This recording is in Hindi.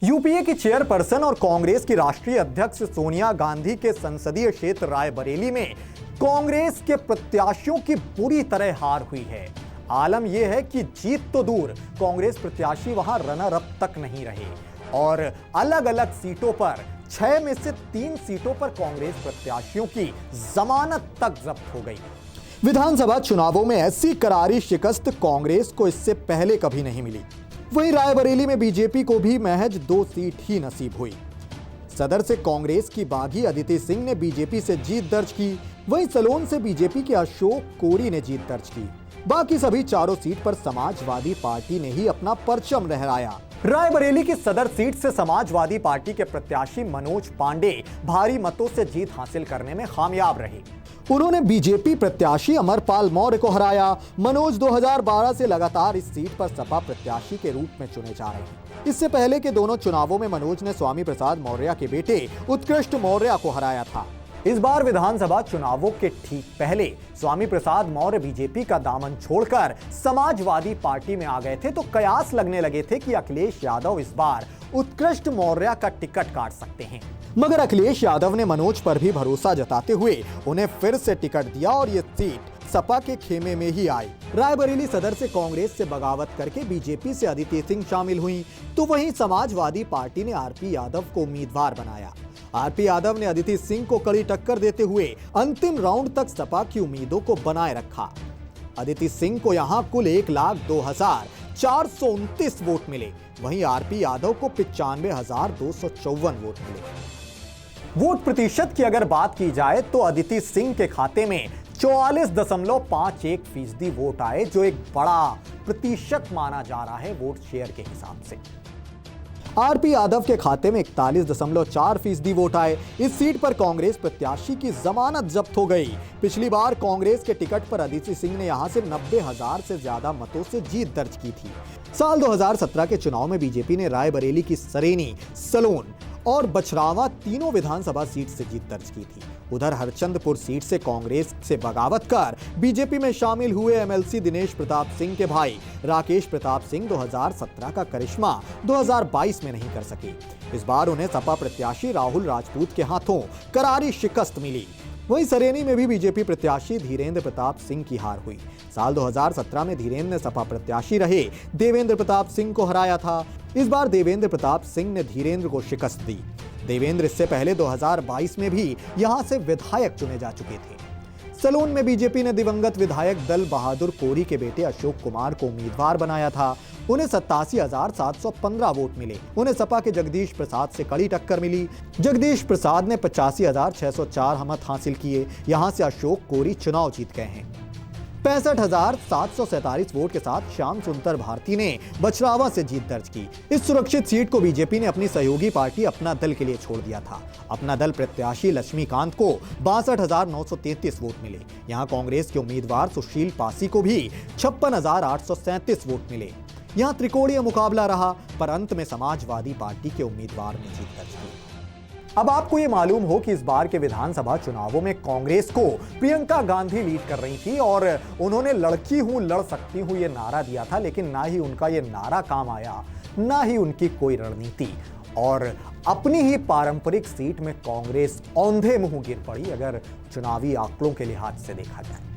यूपीए की चेयरपर्सन और कांग्रेस की राष्ट्रीय अध्यक्ष सोनिया गांधी के संसदीय क्षेत्र रायबरेली में कांग्रेस के प्रत्याशियों की बुरी तरह हार हुई है। आलम यह है कि जीत तो दूर, कांग्रेस प्रत्याशी वहां रनर अप तक नहीं रहे और अलग अलग सीटों पर 6 में से 3 सीटों पर कांग्रेस प्रत्याशियों की जमानत तक जब्त हो गई। विधानसभा चुनावों में ऐसी करारी शिकस्त कांग्रेस को इससे पहले कभी नहीं मिली। वहीं रायबरेली में बीजेपी को भी महज 2 सीट ही नसीब हुई। सदर से कांग्रेस की बागी अदिति सिंह ने बीजेपी से जीत दर्ज की, वहीं सलोन से बीजेपी के अशोक कोरी ने जीत दर्ज की। बाकी सभी चारों सीट पर समाजवादी पार्टी ने ही अपना परचम लहराया। रायबरेली की सदर सीट से समाजवादी पार्टी के प्रत्याशी मनोज पांडे भारी मतों से जीत हासिल करने में कामयाब रहे। उन्होंने बीजेपी प्रत्याशी अमरपाल मौर्य को हराया। मनोज 2012 से लगातार इस सीट पर सपा प्रत्याशी के रूप में चुने जा रहे हैं। इससे पहले के दोनों चुनावों में मनोज ने स्वामी प्रसाद मौर्य के बेटे उत्कृष्ट मौर्य को हराया था। इस बार विधानसभा चुनावों के ठीक पहले स्वामी प्रसाद मौर्य बीजेपी का दामन छोड़कर समाजवादी पार्टी में आ गए थे, तो कयास लगने लगे थे कि अखिलेश यादव इस बार उत्कृष्ट मौर्य का टिकट काट सकते हैं। मगर अखिलेश यादव ने मनोज पर भी भरोसा जताते हुए उन्हें फिर से टिकट दिया और ये सीट सपा के खेमे में ही आई। रायबरेली सदर से कांग्रेस से बगावत करके बीजेपी से अदिति सिंह शामिल हुई, तो वहीं समाजवादी पार्टी ने आरपी यादव को उम्मीदवार बनाया। आरपी यादव ने अदिति सिंह को कड़ी टक्कर देते हुए अंतिम राउंड तक सपा की उम्मीदों को बनाए रखा। अदिति सिंह को यहां कुल 1,02,429 वोट मिले, वहीं आरपी यादव को 95,254 वोट मिले। वोट प्रतिशत की अगर बात की जाए तो अदिति सिंह के खाते में 44.51% वोट आए, जो एक बड़ा प्रतिशत माना जा रहा है वोट शेयर के हिसाब से। आरपी यादव के खाते में 41.4% वोट आए। इस सीट पर कांग्रेस प्रत्याशी की जमानत जब्त हो गई। पिछली बार कांग्रेस के टिकट पर अदिति सिंह ने यहां से 90,000 से ज्यादा मतों से जीत दर्ज की थी। साल 2017 के चुनाव में बीजेपी ने रायबरेली की सरेनी, सलोन और बछरावा तीनों विधानसभा सीट से जीत दर्ज की थी। उधर हरचंदपुर सीट से कांग्रेस से बगावत कर बीजेपी में शामिल हुए एमएलसी दिनेश प्रताप सिंह के भाई राकेश प्रताप सिंह 2017 का करिश्मा 2022 में नहीं कर सके। इस बार उन्हें सपा प्रत्याशी राहुल राजपूत के हाथों करारी शिकस्त मिली। वहीं सरेनी में भी बीजेपी प्रत्याशी धीरेन्द्र प्रताप सिंह की हार हुई। साल 2017 में धीरेन्द्र ने सपा प्रत्याशी रहे देवेंद्र प्रताप सिंह को हराया था। इस बार देवेंद्र प्रताप सिंह ने धीरेन्द्र को शिकस्त दी। देवेंद्र इससे पहले 2022 में भी यहां से विधायक चुने जा चुके थे। सलोन में बीजेपी ने दिवंगत विधायक दल बहादुर कोरी के बेटे अशोक कुमार को उम्मीदवार बनाया था। उन्हें 87,715 वोट मिले। उन्हें सपा के जगदीश प्रसाद से कड़ी टक्कर मिली। जगदीश प्रसाद ने 85,604 मत हासिल किए। यहां से अशोक कोरी चुनाव जीत गए हैं। 65,747 वोट के साथ श्याम सुंदर भारती ने बछरावा से जीत दर्ज की। इस सुरक्षित सीट को बीजेपी ने अपनी सहयोगी पार्टी अपना दल के लिए छोड़ दिया था। अपना दल प्रत्याशी लक्ष्मीकांत को 62,933 वोट मिले। यहां कांग्रेस के उम्मीदवार सुशील पासी को भी 56,837 वोट मिले। यहां त्रिकोणीय मुकाबला रहा, पर अंत में समाजवादी पार्टी के उम्मीदवार ने जीत दर्ज की। अब आपको ये मालूम हो कि इस बार के विधानसभा चुनावों में कांग्रेस को प्रियंका गांधी लीड कर रही थी और उन्होंने लड़की हूं लड़ सकती हूं ये नारा दिया था, लेकिन ना ही उनका ये नारा काम आया, ना ही उनकी कोई रणनीति, और अपनी ही पारंपरिक सीट में कांग्रेस औंधे मुंह गिर पड़ी अगर चुनावी आंकड़ों के लिहाज से देखा जाए।